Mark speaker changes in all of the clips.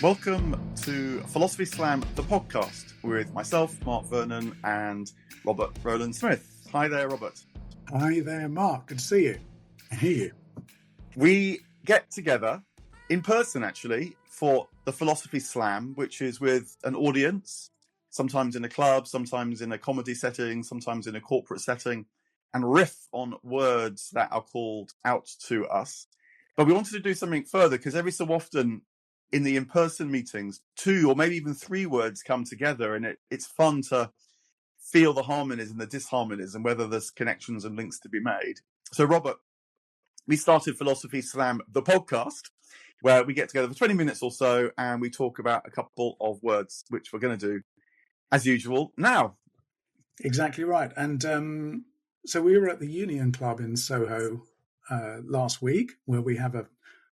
Speaker 1: Welcome to Philosophy Slam, the podcast, with myself, Mark Vernon, and Robert Rowland Smith. Hi there, Robert.
Speaker 2: Hi there, Mark. Good to see you and hear you.
Speaker 1: We get together in person, actually, for the Philosophy Slam, which is with an audience, sometimes in a club, sometimes in a comedy setting, sometimes in a corporate setting, and riff on words that are called out to us. But we wanted to do something further, because every so often in the in-person meetings, 2 or maybe even 3 words come together, and it's fun to feel the harmonies and the disharmonies and whether there's connections and links to be made. So, Robert, we started Philosophy Slam, the podcast, where we get together for 20 minutes or so and we talk about a couple of words, which we're going to do, as usual, now.
Speaker 2: Exactly right. And so we were at the Union Club in Soho last week, where we have a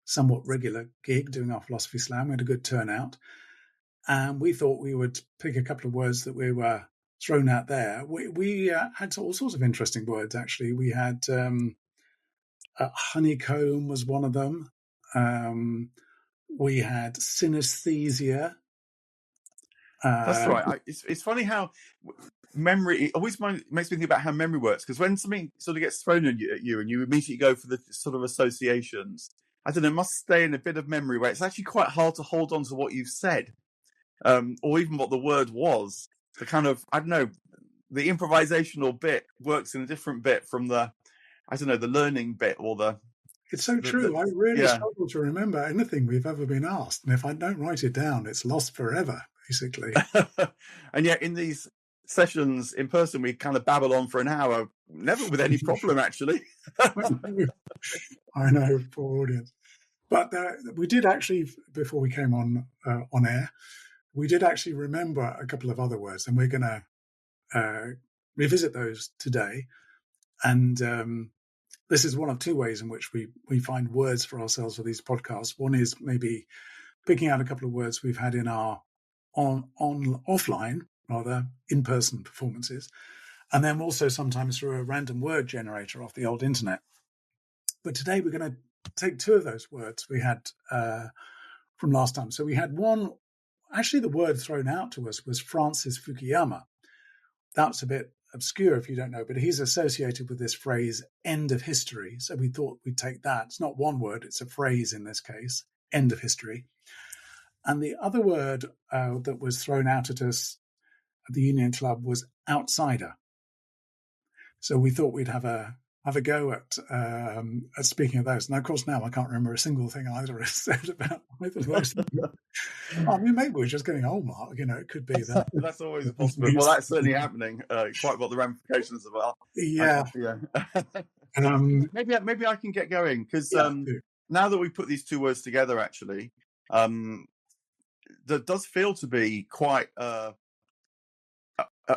Speaker 2: somewhat regular gig doing our Philosophy Slam. We had a good turnout. And we thought we would pick a couple of words that we were thrown out there. We had all sorts of interesting words, actually. We had honeycomb was one of them. We had synesthesia.
Speaker 1: That's right. It's funny how memory, it always makes me think about how memory works, because when something sort of gets thrown at you and you immediately go for the sort of associations, I don't know, it must stay in a bit of memory where it's actually quite hard to hold on to what you've said, or even what the word was. The kind of, I don't know, the improvisational bit works in a different bit from the, I don't know, the learning bit or the...
Speaker 2: It's so true. I really struggle to remember anything we've ever been asked. And if I don't write it down, it's lost forever, basically.
Speaker 1: And yet in these sessions in person, we kind of babble on for an hour, never with any problem, actually.
Speaker 2: I know, poor audience. But we did actually, before we came on air, we did actually remember a couple of other words, and we're going to revisit those today. And this is one of 2 ways in which we find words for ourselves for these podcasts. One is maybe picking out a couple of words we've had in our offline, rather in-person performances, and then also sometimes through a random word generator off the old internet. But today we're going to take 2 of those words we had from last time. So we had one, actually the word thrown out to us was Francis Fukuyama. That's a bit obscure if you don't know, but he's associated with this phrase, end of history. So we thought we'd take that. It's not one word, it's a phrase in this case, end of history. And the other word that was thrown out at us at the Union Club was outsider. So we thought we'd have a go at speaking of those. And of course, now I can't remember a single thing either has said about either of those. I mean, maybe we're just getting old, Mark. You know, it could be that.
Speaker 1: That's always a possibility. Well, that's certainly happening. Quite what the ramifications of are.
Speaker 2: Yeah.
Speaker 1: Maybe I can get going, because now that we put these 2 words together, actually, there does feel to be quite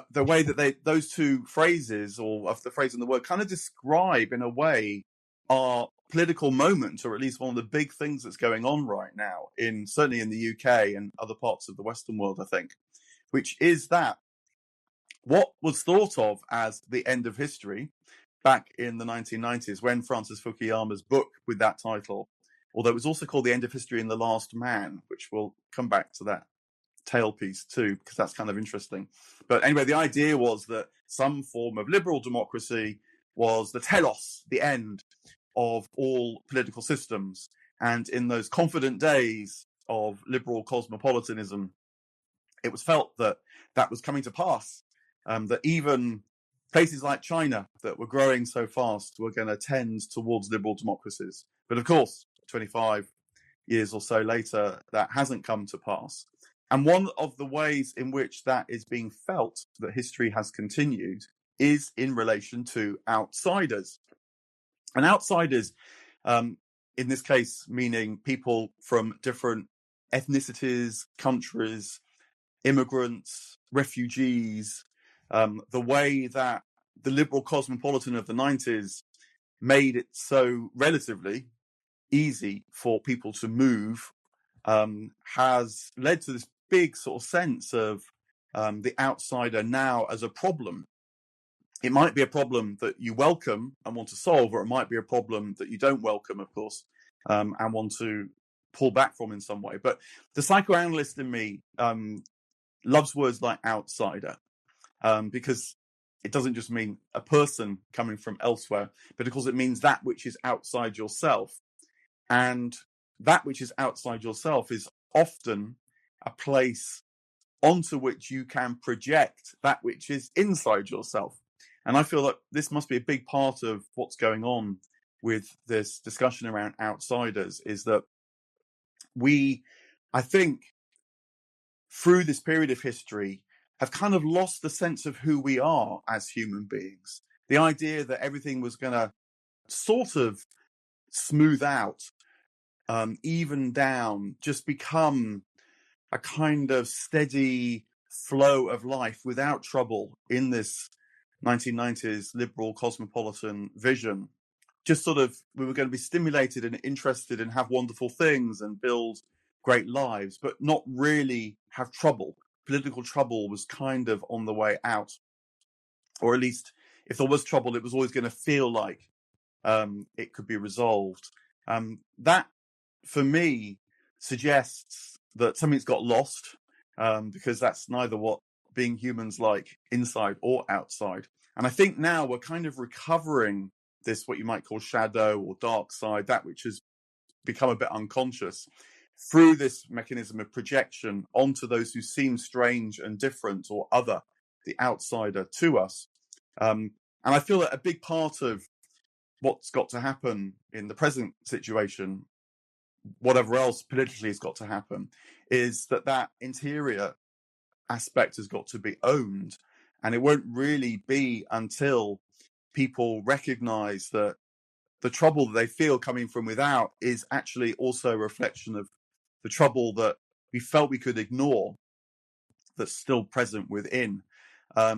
Speaker 1: the way that those 2 phrases, or of the phrase and the word, kind of describe in a way our political moment, or at least one of the big things that's going on right now, certainly in the UK and other parts of the Western world, I think, which is that what was thought of as the end of history back in the 1990s, when Francis Fukuyama's book with that title, although it was also called The End of History and the Last Man, which we'll come back to that tailpiece too, because that's kind of interesting. But anyway, the idea was that some form of liberal democracy was the telos, the end of all political systems. And in those confident days of liberal cosmopolitanism, it was felt that that was coming to pass, that even places like China that were growing so fast were going to tend towards liberal democracies. But of course, 25 years or so later, that hasn't come to pass. And one of the ways in which that is being felt, that history has continued, is in relation to outsiders. And outsiders, in this case, meaning people from different ethnicities, countries, immigrants, refugees, the way that the liberal cosmopolitan of the 90s made it so relatively easy for people to move, has led to this big sort of sense of the outsider now as a problem. It might be a problem that you welcome and want to solve, or it might be a problem that you don't welcome, of course, and want to pull back from in some way. But the psychoanalyst in me loves words like outsider, because it doesn't just mean a person coming from elsewhere, but of course it means that which is outside yourself. And that which is outside yourself is often a place onto which you can project that which is inside yourself. And I feel that this must be a big part of what's going on with this discussion around outsiders, is that we, I think, through this period of history, have kind of lost the sense of who we are as human beings. The idea that everything was going to sort of smooth out, even down, just become a kind of steady flow of life without trouble in this 1990s liberal cosmopolitan vision. Just sort of, we were going to be stimulated and interested and have wonderful things and build great lives, but not really have trouble. Political trouble was kind of on the way out. Or at least, if there was trouble, it was always going to feel like it could be resolved. That, for me, suggests that something's got lost, because that's neither what being human's like inside or outside. And I think now we're kind of recovering this, what you might call shadow or dark side, that which has become a bit unconscious, through this mechanism of projection onto those who seem strange and different or other, the outsider to us. And I feel that a big part of what's got to happen in the present situation, whatever else politically has got to happen, is that interior aspect has got to be owned. And it won't really be until people recognize that the trouble that they feel coming from without is actually also a reflection of the trouble that we felt we could ignore that's still present within. It's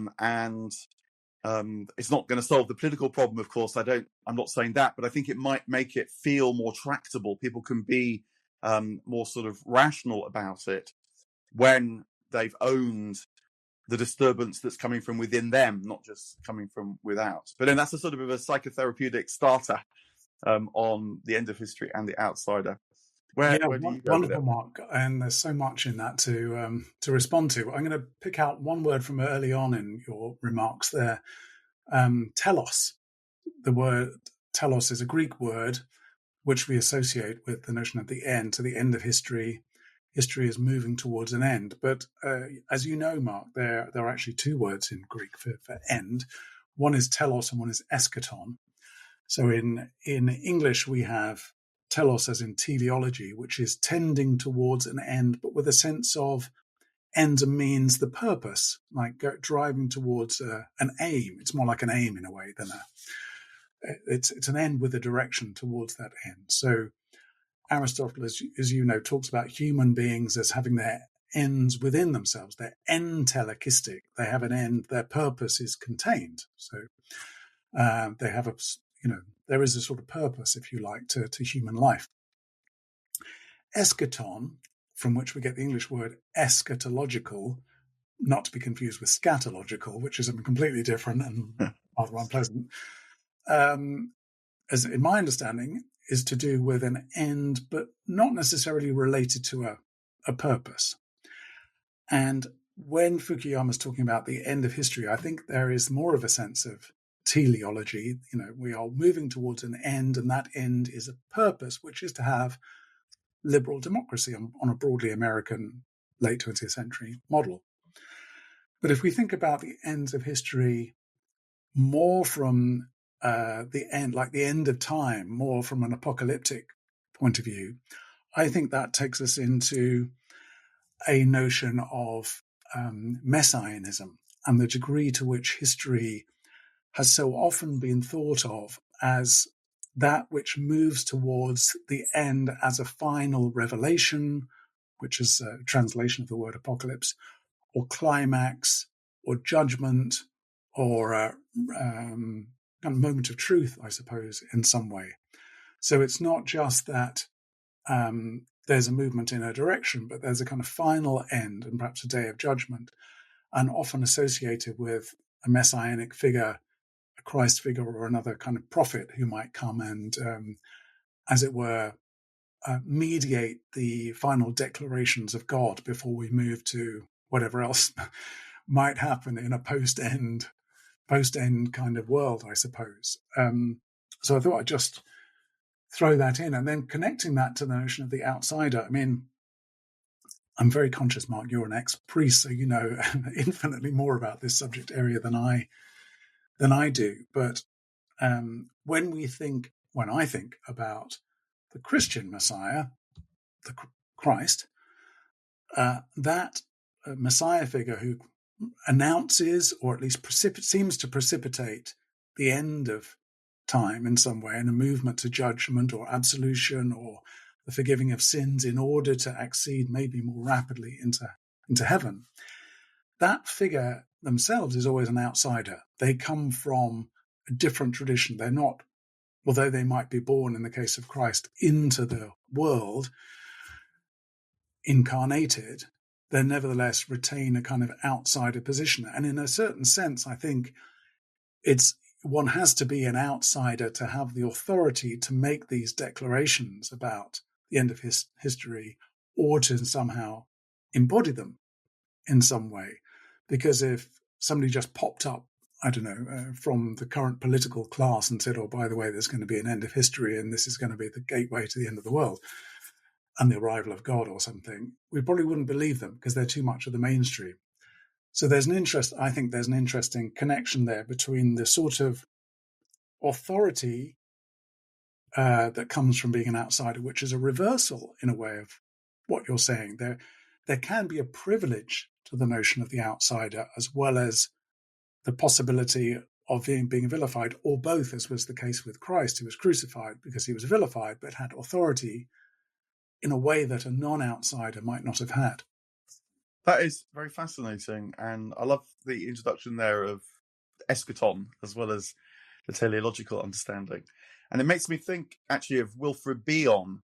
Speaker 1: not going to solve the political problem, of course. I'm not saying that, but I think it might make it feel more tractable. People can be more sort of rational about it when they've owned the disturbance that's coming from within them, not just coming from without. But then that's a sort of a psychotherapeutic starter on the end of history and the outsider. Where do you go with
Speaker 2: wonderful,
Speaker 1: it?
Speaker 2: Mark. And there's so much in that to respond to. I'm going to pick out one word from early on in your remarks there. Telos. The word telos is a Greek word which we associate with the notion of the end, to the end of history. History is moving towards an end. But as you know, Mark, there are actually two words in Greek for end. One is telos and one is eschaton. So in English, we have telos as in teleology, which is tending towards an end, but with a sense of end and means the purpose, like driving towards an aim. It's more like an aim in a way than it's an end with a direction towards that end. So Aristotle, as you know, talks about human beings as having their ends within themselves. They're entelekistic. They have an end. Their purpose is contained. So they have there is a sort of purpose, if you like, to human life. Eschaton, from which we get the English word eschatological, not to be confused with scatological, which is completely different and rather unpleasant, as in my understanding, is to do with an end, but not necessarily related to a purpose. And when Fukuyama's talking about the end of history, I think there is more of a sense of teleology. We are moving towards an end, and that end is a purpose, which is to have liberal democracy on a broadly American late 20th century model. But if we think about the ends of history more from the end, like the end of time, more from an apocalyptic point of view, I think that takes us into a notion of messianism and the degree to which history has so often been thought of as that which moves towards the end as a final revelation, which is a translation of the word apocalypse, or climax, or judgment, or a moment of truth, I suppose, in some way. So it's not just that there's a movement in a direction, but there's a kind of final end and perhaps a day of judgment, and often associated with a messianic figure, a Christ figure, or another kind of prophet who might come and, as it were, mediate the final declarations of God before we move to whatever else might happen in a post-end kind of world, I suppose. So I thought I'd just throw that in, and then connecting that to the notion of the outsider. I mean, I'm very conscious, Mark, you're an ex-priest, so you know infinitely more about this subject area than I do. But when I think about the Christian Messiah, the Christ, that Messiah figure who announces, or at least seems to precipitate, the end of time in some way, and a movement to judgment or absolution or the forgiving of sins in order to accede maybe more rapidly into heaven. That figure themselves is always an outsider. They come from a different tradition. They're not, although they might be born, in the case of Christ, into the world, incarnated, they nevertheless retain a kind of outsider position. And in a certain sense, I think one has to be an outsider to have the authority to make these declarations about the end of history, or to somehow embody them in some way. Because if somebody just popped up, I don't know, from the current political class and said, oh, by the way, there's going to be an end of history and this is going to be the gateway to the end of the world and the arrival of God or something, we probably wouldn't believe them because they're too much of the mainstream. So I think there's an interesting connection there between the sort of authority that comes from being an outsider, which is a reversal in a way of what you're saying. There can be a privilege to the notion of the outsider, as well as the possibility of being vilified, or both, as was the case with Christ, who was crucified because he was vilified, but had authority in a way that a non-outsider might not have had.
Speaker 1: That is very fascinating, and I love the introduction there of eschaton as well as the teleological understanding. And it makes me think actually of Wilfred Bion,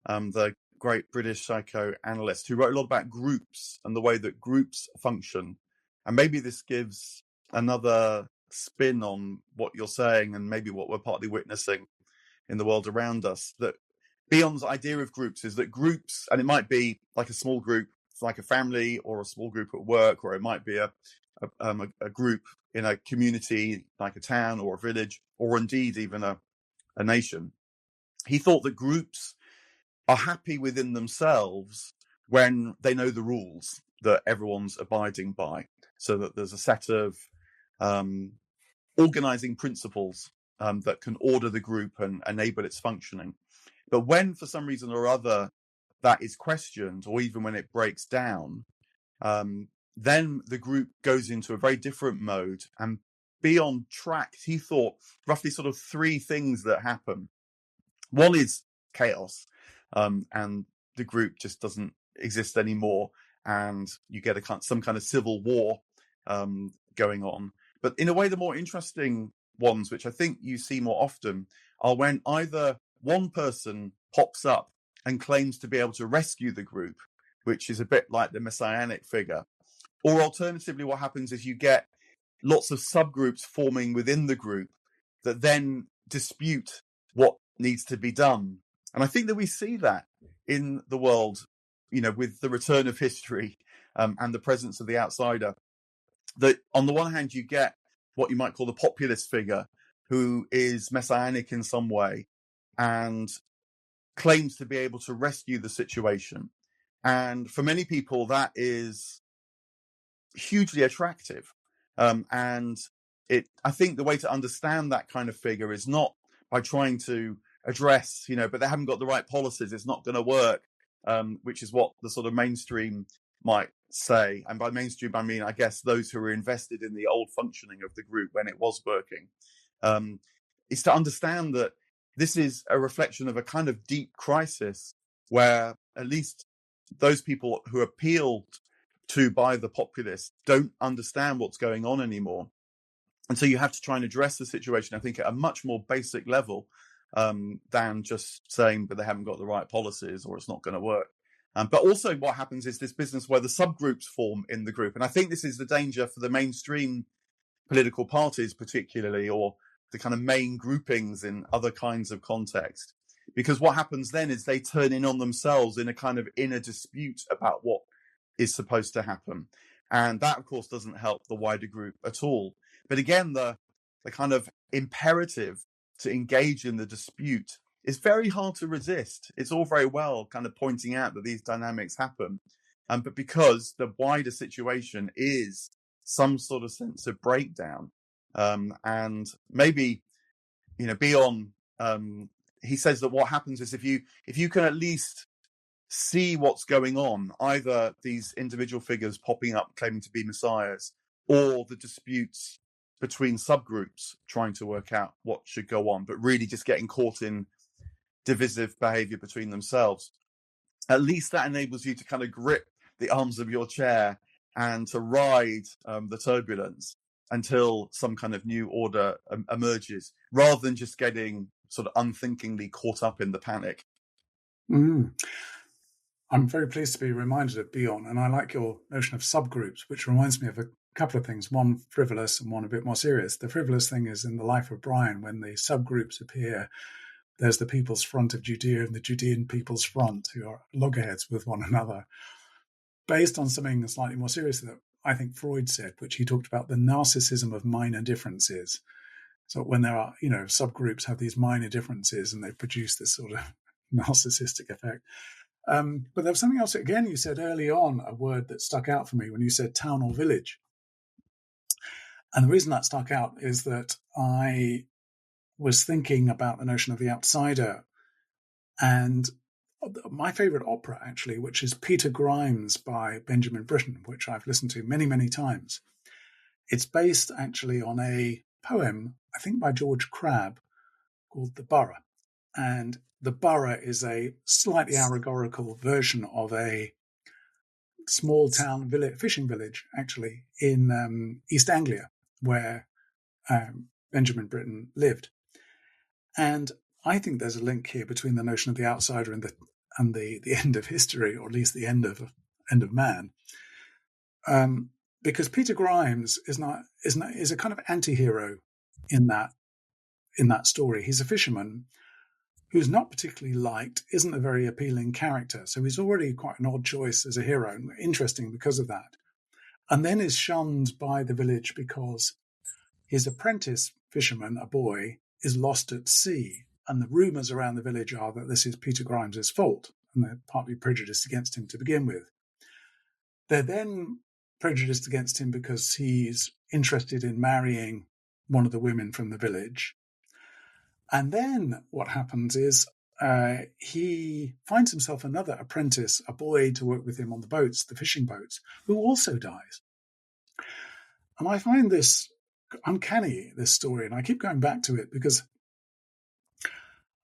Speaker 1: the great British psychoanalyst, who wrote a lot about groups and the way that groups function. And maybe this gives another spin on what you're saying, and maybe what we're partly witnessing in the world around us, that Bion's idea of groups is that groups, and it might be like a small group, like a family, or a small group at work, or it might be a group in a community, like a town or a village, or indeed even a nation. He thought that groups are happy within themselves when they know the rules that everyone's abiding by, so that there's a set of organizing principles that can order the group and enable its functioning. But when, for some reason or other, that is questioned, or even when it breaks down, then the group goes into a very different mode. And Bion tracked, he thought, roughly sort of three things that happen. One is chaos, and the group just doesn't exist anymore, and you get some kind of civil war going on. But in a way, the more interesting ones, which I think you see more often, are when either one person pops up and claims to be able to rescue the group, which is a bit like the messianic figure. Or alternatively, what happens is you get lots of subgroups forming within the group that then dispute what needs to be done. And I think that we see that in the world, with the return of history and the presence of the outsider. That on the one hand, you get what you might call the populist figure, who is messianic in some way and claims to be able to rescue the situation. And for many people, that is hugely attractive. And I think the way to understand that kind of figure is not by trying to address, but they haven't got the right policies, it's not going to work, which is what the sort of mainstream might say. And by mainstream, I mean, I guess, those who were invested in the old functioning of the group when it was working, is to understand that this is a reflection of a kind of deep crisis where at least those people who are appealed to by the populists don't understand what's going on anymore. And so you have to try and address the situation, I think, at a much more basic level than just saying, but they haven't got the right policies or it's not going to work. But also what happens is this business where the subgroups form in the group. And I think this is the danger for the mainstream political parties particularly, or the kind of main groupings in other kinds of context, because what happens then is they turn in on themselves in a kind of inner dispute about what is supposed to happen. And that, of course, doesn't help the wider group at all. But again, the kind of imperative to engage in the dispute is very hard to resist. It's all very well kind of pointing out that these dynamics happen. But because the wider situation is some sort of sense of breakdown, and maybe, Bion, he says that what happens is if you can at least see what's going on, either these individual figures popping up claiming to be messiahs, or the disputes between subgroups trying to work out what should go on, but really just getting caught in divisive behavior between themselves, at least that enables you to kind of grip the arms of your chair and to ride the turbulence until some kind of new order emerges, rather than just getting sort of unthinkingly caught up in the panic.
Speaker 2: Mm. I'm very pleased to be reminded of Bion, and I like your notion of subgroups, which reminds me of a couple of things, one frivolous and one a bit more serious. The frivolous thing is in the life of Brian, when the subgroups appear, there's the People's Front of Judea and the Judean People's Front, who are loggerheads with one another, based on something slightly more serious that I think Freud said, which he talked about the narcissism of minor differences. So when there are, subgroups have these minor differences and they produce this sort of narcissistic effect. But there was something else, again, you said early on, a word that stuck out for me when you said town or village. And the reason that stuck out is that I was thinking about the notion of the outsider, and my favorite opera, actually, which is Peter Grimes by Benjamin Britten, which I've listened to many, many times. It's based actually on a poem, I think by George Crabbe, called The Borough. And The Borough is a slightly allegorical version of a small town fishing village, actually, in East Anglia, where Benjamin Britten lived. And I think there's a link here between the notion of the outsider and the end of history, or at least the end of man, because Peter Grimes is a kind of anti-hero in that story. He's a fisherman who's not particularly liked, isn't a very appealing character, so he's already quite an odd choice as a hero, and interesting because of that. And then is shunned by the village because his apprentice fisherman, a boy, is lost at sea. And the rumours around the village are that this is Peter Grimes' fault, and they're partly prejudiced against him to begin with. They're then prejudiced against him because he's interested in marrying one of the women from the village. And then what happens is he finds himself another apprentice, a boy, to work with him on the boats, the fishing boats, who also dies. And I find this uncanny, this story, and I keep going back to it because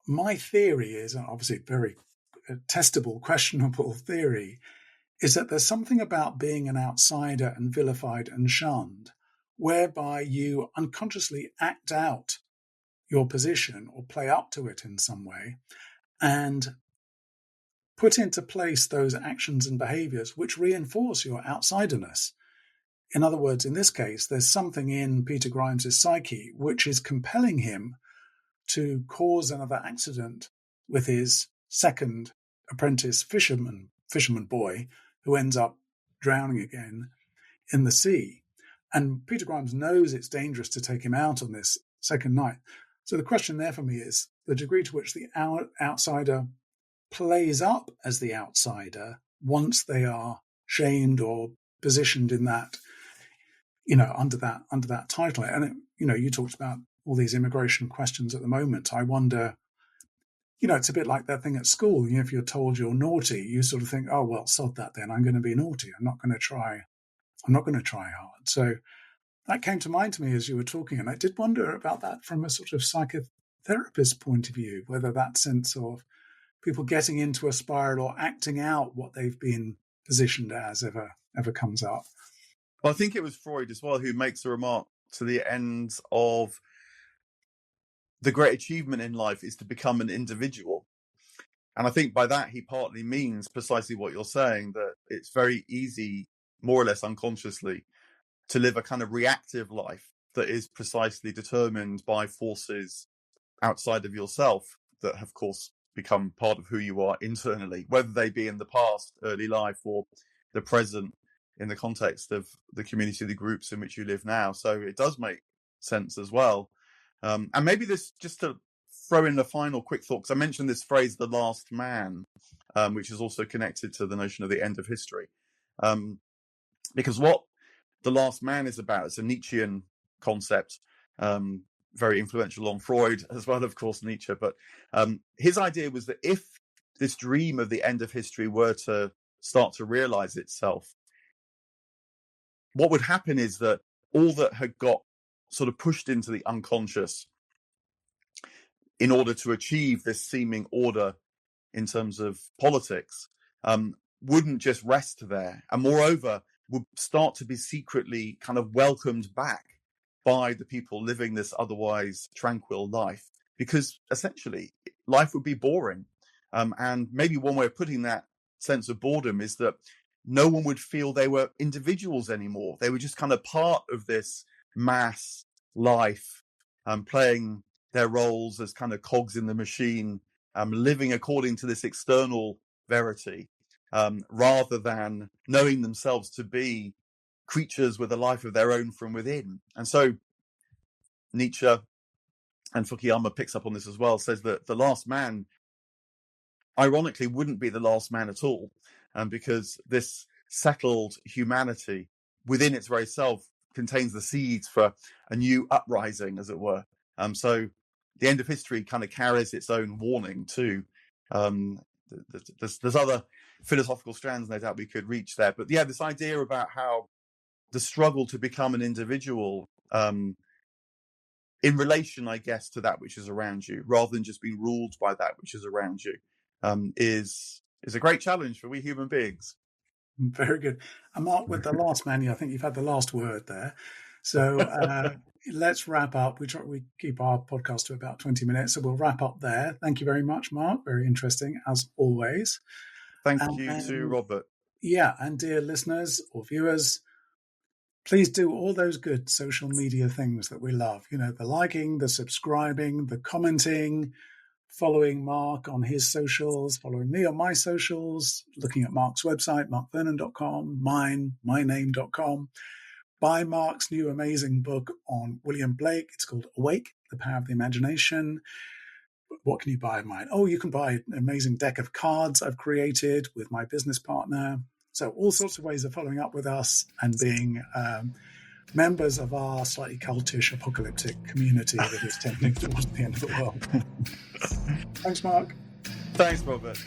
Speaker 2: my theory is, and obviously very testable, questionable theory, is that there's something about being an outsider and vilified and shunned, whereby you unconsciously act out your position or play up to it in some way and put into place those actions and behaviors which reinforce your outsiderness. In other words, in this case, there's something in Peter Grimes' psyche which is compelling him to cause another accident with his second apprentice fisherman boy, who ends up drowning again in the sea. And Peter Grimes knows it's dangerous to take him out on this second night. So the question there for me is the degree to which the outsider plays up as the outsider once they are shamed or positioned in that, under that title. And you talked about all these immigration questions at the moment. I wonder, it's a bit like that thing at school. If you're told you're naughty, you sort of think, oh, well, sod that then. I'm going to be naughty. I'm not going to try hard. So that came to mind to me as you were talking. And I did wonder about that from a sort of psychotherapist point of view, whether that sense of people getting into a spiral or acting out what they've been positioned as ever comes up.
Speaker 1: Well, I think it was Freud as well who makes a remark to the end of the great achievement in life is to become an individual. And I think by that, he partly means precisely what you're saying, that it's very easy, more or less unconsciously, to live a kind of reactive life that is precisely determined by forces outside of yourself that, of course, become part of who you are internally, whether they be in the past, early life, or the present in the context of the community, the groups in which you live now. So it does make sense as well. And maybe this, just to throw in a final quick thought, because I mentioned this phrase, the last man, which is also connected to the notion of the end of history. Because what the last man is about, it's a Nietzschean concept, very influential on Freud as well, of course, Nietzsche. But his idea was that if this dream of the end of history were to start to realize itself, what would happen is that all that had got sort of pushed into the unconscious in order to achieve this seeming order in terms of politics wouldn't just rest there, and moreover would start to be secretly kind of welcomed back by the people living this otherwise tranquil life, because essentially life would be boring. And maybe one way of putting that sense of boredom is that no one would feel they were individuals anymore. They were just kind of part of this mass life, playing their roles as kind of cogs in the machine, living according to this external verity, rather than knowing themselves to be creatures with a life of their own from within. And so Nietzsche, and Fukuyama picks up on this as well, says that the last man, ironically, wouldn't be the last man at all, because this settled humanity within its very self contains the seeds for a new uprising, as it were. So the end of history kind of carries its own warning too. There's other philosophical strands, no doubt, we could reach there. But yeah, this idea about how the struggle to become an individual, in relation, I guess, to that which is around you, rather than just being ruled by that which is around you, is a great challenge for we human beings.
Speaker 2: Very good. And Mark, with the last man, I think you've had the last word there. So let's wrap up. We keep our podcast to about 20 minutes, so we'll wrap up there. Thank you very much, Mark. Very interesting, as always.
Speaker 1: Thank you to Robert.
Speaker 2: Yeah, and dear listeners or viewers, please do all those good social media things that we love. You know, the liking, the subscribing, the commenting, following Mark on his socials, following me on my socials, looking at Mark's website, markvernon.com, mine, myname.com. Buy Mark's new amazing book on William Blake. It's called Awake, The Power of the Imagination. What can you buy of mine? Oh, you can buy an amazing deck of cards I've created with my business partner. So all sorts of ways of following up with us and being members of our slightly cultish, apocalyptic community that is tending towards the end of the world. Thanks, Mark.
Speaker 1: Thanks, Robert.